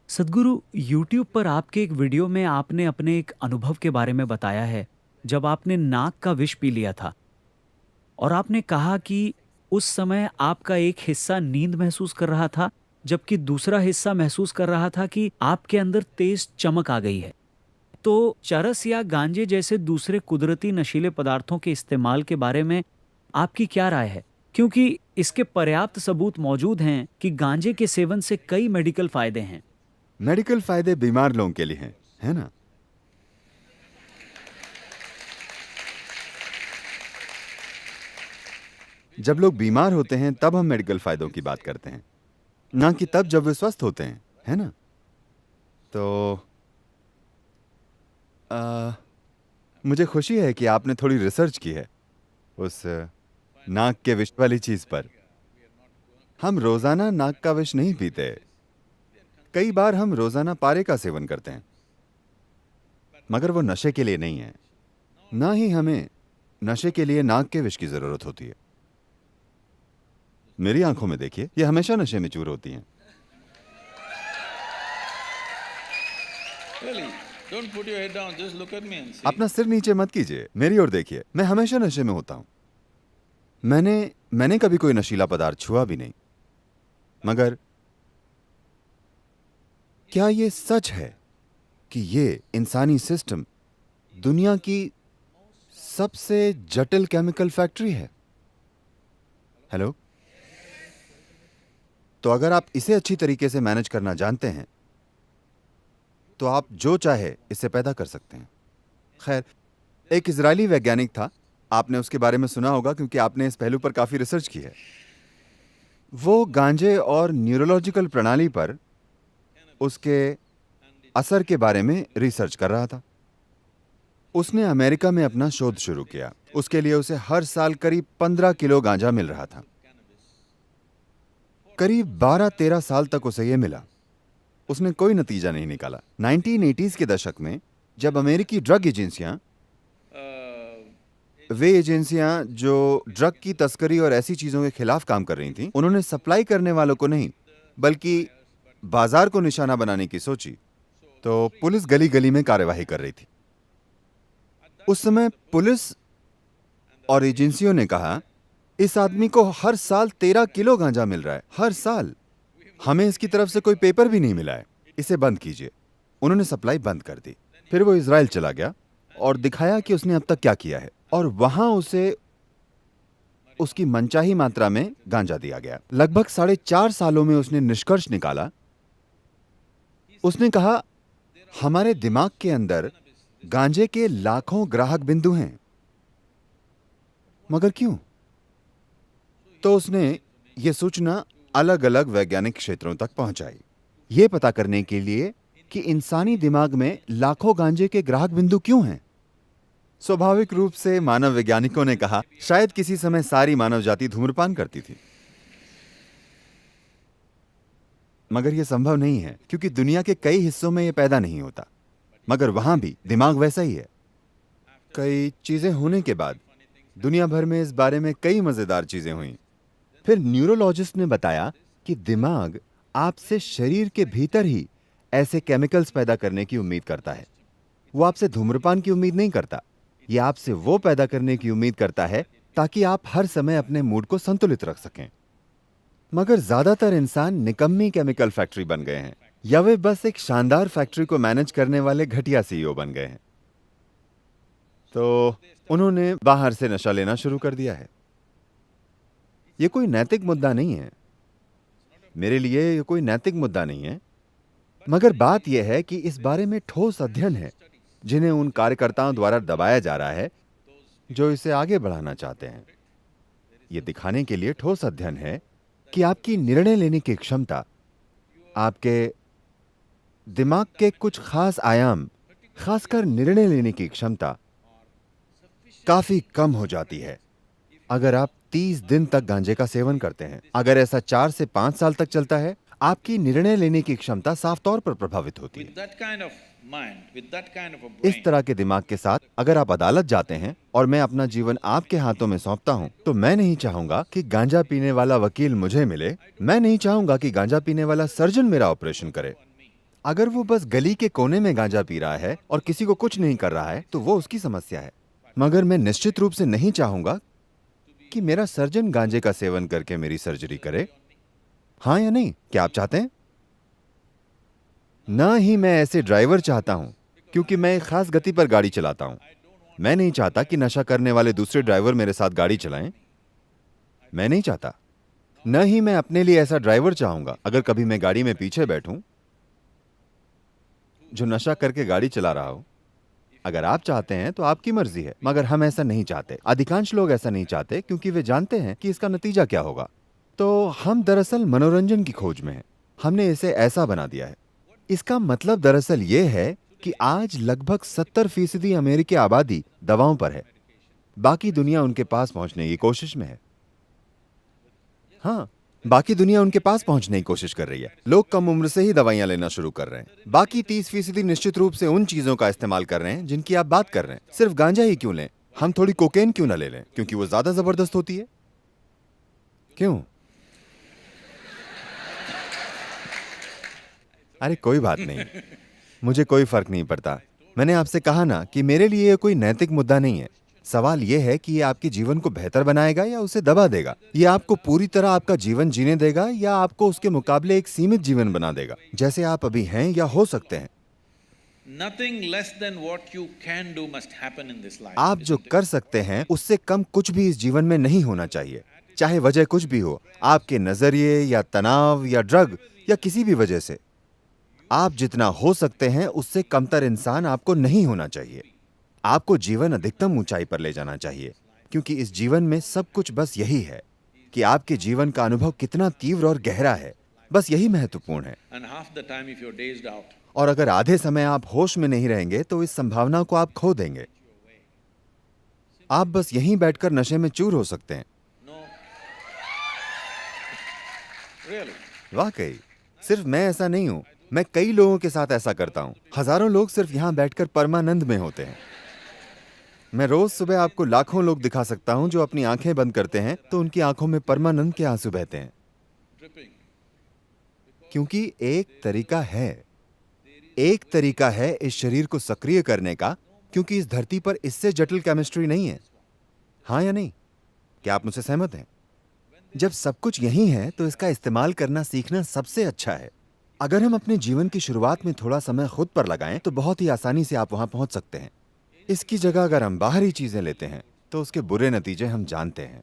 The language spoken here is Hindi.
सदगुरु, यूट्यूब पर आपके एक वीडियो में आपने अपने एक अनुभव के बारे में बताया है, जब आपने नाक का विष पी लिया था और आपने कहा कि उस समय आपका एक हिस्सा नींद महसूस कर रहा था, जबकि दूसरा हिस्सा महसूस कर रहा था कि आपके अंदर तेज चमक आ गई है। तो चरस या गांजे जैसे दूसरे कुदरती नशीले पदार्थों के इस्तेमाल के बारे में आपकी क्या राय है? क्योंकि इसके पर्याप्त सबूत मौजूद हैं कि गांजे के सेवन से कई मेडिकल फायदे हैं। मेडिकल फायदे बीमार लोगों के लिए हैं, है ना? जब लोग बीमार होते हैं तब हम मेडिकल फायदों की बात करते हैं, ना कि तब जब वे स्वस्थ होते हैं, है ना? तो आ, मुझे खुशी है कि आपने थोड़ी रिसर्च की है उस नाक के विष वाली चीज पर। हम रोजाना नाक का विष नहीं पीते। कई बार हम रोजाना पारे का सेवन करते हैं, मगर वो नशे के लिए नहीं है। ना ही हमें नशे के लिए नाक के विष की जरूरत होती है। मेरी आंखों में देखिए, ये हमेशा नशे में चूर होती हैं। अपना सिर नीचे मत कीजिए, मेरी ओर देखिए। मैं हमेशा नशे में होता हूं। मैंने कभी कोई नशीला पदार्थ छुआ भी नहीं। मगर क्या ये सच है कि ये इंसानी सिस्टम दुनिया की सबसे जटिल केमिकल फैक्ट्री है? हेलो? तो अगर आप इसे अच्छी तरीके से मैनेज करना जानते हैं तो आप जो चाहे इसे पैदा कर सकते हैं। खैर, एक इजरायली वैज्ञानिक था, आपने उसके बारे में सुना होगा क्योंकि आपने इस पहलू पर काफी रिसर्च की है। वो गांजे और न्यूरोलॉजिकल प्रणाली पर उसके असर के बारे में रिसर्च कर रहा था। उसने अमेरिका में अपना शोध शुरू किया। उसके लिए उसे हर साल करीब 15 किलो गांजा मिल रहा था। करीब 12-13 साल तक उसे यह मिला। उसने कोई नतीजा नहीं निकाला। 1980s के दशक में जब अमेरिकी ड्रग एजेंसियां, वे एजेंसियां जो ड्रग की तस्करी और ऐसी चीजों के खिलाफ काम कर रही थीं, उन्होंने सप्लाई करने वालों को नहीं बल्कि बाजार को निशाना बनाने की सोची, तो पुलिस गली गली में कार्यवाही कर रही थी। उस समय पुलिस और एजेंसियों ने कहा, इस आदमी को हर साल 13 किलो गांजा मिल रहा है, हर साल। हमें इसकी तरफ से कोई पेपर भी नहीं मिला है, इसे बंद कीजिए। उन्होंने सप्लाई बंद कर दी। फिर वो इजराइल चला गया और दिखाया कि उसने अब तक क्या किया है, और वहां उसे उसकी मनचाही मात्रा में गांजा दिया गया। लगभग 4.5 सालों में उसने निष्कर्ष निकाला। उसने कहा, हमारे दिमाग के अंदर गांजे के लाखों ग्राहक बिंदु हैं। मगर क्यों? तो उसने ये सूचना अलग अलग वैज्ञानिक क्षेत्रों तक पहुंचाई, ये पता करने के लिए कि इंसानी दिमाग में लाखों गांजे के ग्राहक बिंदु क्यों हैं। स्वाभाविक रूप से मानव वैज्ञानिकों ने कहा, शायद किसी समय सारी मानव जाति धूम्रपान करती थी। मगर यह संभव नहीं है, क्योंकि दुनिया के कई हिस्सों में यह पैदा नहीं होता। मगर वहां भी दिमाग वैसा ही है। कई चीजें होने के बाद दुनिया भर में इस बारे में कई मजेदार चीजें हुई। फिर न्यूरोलॉजिस्ट ने बताया कि दिमाग आपसे शरीर के भीतर ही ऐसे केमिकल्स पैदा करने की उम्मीद करता है। वो आपसे धूम्रपान की उम्मीद नहीं करता। ये आपसे वो पैदा करने की उम्मीद करता है ताकि आप हर समय अपने मूड को संतुलित रख सकें। मगर ज्यादातर इंसान निकम्मी केमिकल फैक्ट्री बन गए हैं, या वे बस एक शानदार फैक्ट्री को मैनेज करने वाले घटिया सीईओ बन गए हैं। तो उन्होंने बाहर से नशा लेना शुरू कर दिया है। यह कोई नैतिक मुद्दा नहीं है, मेरे लिए यह कोई नैतिक मुद्दा नहीं है। मगर बात यह है कि इस बारे में ठोस अध्ययन है जिन्हें उन कार्यकर्ताओं द्वारा दबाया जा रहा है जो इसे आगे बढ़ाना चाहते हैं। यह दिखाने के लिए ठोस अध्ययन है कि आपकी निर्णय लेने की क्षमता, आपके दिमाग के कुछ खास आयाम, खासकर निर्णय लेने की क्षमता काफी कम हो जाती है अगर आप 30 दिन तक गांजे का सेवन करते हैं। अगर ऐसा 4 से 5 साल तक चलता है, आपकी निर्णय लेने की क्षमता साफ तौर पर प्रभावित होती है। इस तरह के दिमाग के साथ अगर आप अदालत जाते हैं और मैं अपना जीवन आपके हाथों में सौंपता हूं, तो मैं नहीं चाहूंगा कि गांजा पीने वाला वकील मुझे मिले। मैं नहीं चाहूंगा कि गांजा पीने वाला सर्जन मेरा ऑपरेशन करे। अगर वो बस गली के कोने में गांजा पी रहा है और किसी को कुछ नहीं कर रहा है तो वो उसकी समस्या है, मगर मैं निश्चित रूप से नहीं चाहूंगा कि मेरा सर्जन गांजे का सेवन करके मेरी सर्जरी करे। हाँ या नहीं, क्या आप चाहते हैं? ना ही मैं ऐसे ड्राइवर चाहता हूं, क्योंकि मैं एक खास गति पर गाड़ी चलाता हूं। मैं नहीं चाहता कि नशा करने वाले दूसरे ड्राइवर मेरे साथ गाड़ी चलाएं। मैं नहीं चाहता। न ही मैं अपने लिए ऐसा ड्राइवर चाहूंगा अगर कभी मैं गाड़ी में पीछे बैठूं जो नशा करके गाड़ी चला रहा हो। अगर आप चाहते हैं तो आपकी मर्जी है, मगर हम ऐसा नहीं चाहते। अधिकांश लोग ऐसा नहीं चाहते क्योंकि वे जानते हैं कि इसका नतीजा क्या होगा। तो हम दरअसल मनोरंजन की खोज में हैं। हमने इसे ऐसा बना दिया है। इसका मतलब दरअसल ये है कि आज लगभग 70% अमेरिकी आबादी दवाओं पर है। बाकी दुनिया उनके पास पहुंचने की कोशिश में है। हाँ, बाकी दुनिया उनके पास पहुंचने की कोशिश कर रही है। लोग कम उम्र से ही दवाइयां लेना शुरू कर रहे हैं। बाकी 30% निश्चित रूप से उन चीजों का इस्तेमाल कर रहे हैं जिनकी आप बात कर रहे हैं। सिर्फ गांजा ही क्यों लें, हम थोड़ी कोकेन क्यों ना ले लें, क्योंकि वो ज्यादा जबरदस्त होती है। क्यों? अरे कोई बात नहीं, मुझे कोई फर्क नहीं पड़ता। मैंने आपसे कहा ना कि मेरे लिए ये कोई नैतिक मुद्दा नहीं है। सवाल यह है कि ये आपके जीवन को बेहतर बनाएगा या उसे दबा देगा। ये आपको पूरी तरह आपका जीवन जीने देगा या आपको उसके मुकाबले एक सीमित जीवन बना देगा, जैसे आप अभी हैं या हो सकते हैं। Nothing less than what you can do must happen in this life. आप जो isn't it? कर सकते हैं उससे कम कुछ भी इस जीवन में नहीं होना चाहिए, चाहे वजह कुछ भी हो, आपके नजरिए या तनाव या ड्रग या किसी भी वजह से। आप जितना हो सकते हैं उससे कमतर इंसान आपको नहीं होना चाहिए। आपको जीवन अधिकतम ऊंचाई पर ले जाना चाहिए, क्योंकि इस जीवन में सब कुछ बस यही है कि आपके जीवन का अनुभव कितना तीव्र और गहरा है। बस यही महत्वपूर्ण है। And half the time, if you're dazed out, और अगर आधे समय आप होश में नहीं रहेंगे तो इस संभावना को आप खो देंगे। आप बस यहीं बैठकर नशे में चूर हो सकते हैं। no. Really? वाकई, सिर्फ मैं ऐसा नहीं हूं, मैं कई लोगों के साथ ऐसा करता हूं। हजारों लोग सिर्फ यहां बैठकर परमानंद में होते हैं। मैं रोज सुबह आपको लाखों लोग दिखा सकता हूं जो अपनी आंखें बंद करते हैं तो उनकी आंखों में परमानंद के आंसू बहते हैं। Dripping. क्योंकि एक तरीका है इस शरीर को सक्रिय करने का, क्योंकि इस धरती पर इससे जटिल केमिस्ट्री नहीं है। हाँ या नहीं, क्या आप मुझसे सहमत हैं? जब सब कुछ यही है तो इसका इस्तेमाल करना सीखना सबसे अच्छा है। अगर हम अपने जीवन की शुरुआत में थोड़ा समय खुद पर लगाएं तो बहुत ही आसानी से आप वहां पहुंच सकते हैं। इसकी जगह अगर हम बाहरी चीजें लेते हैं तो उसके बुरे नतीजे हम जानते हैं।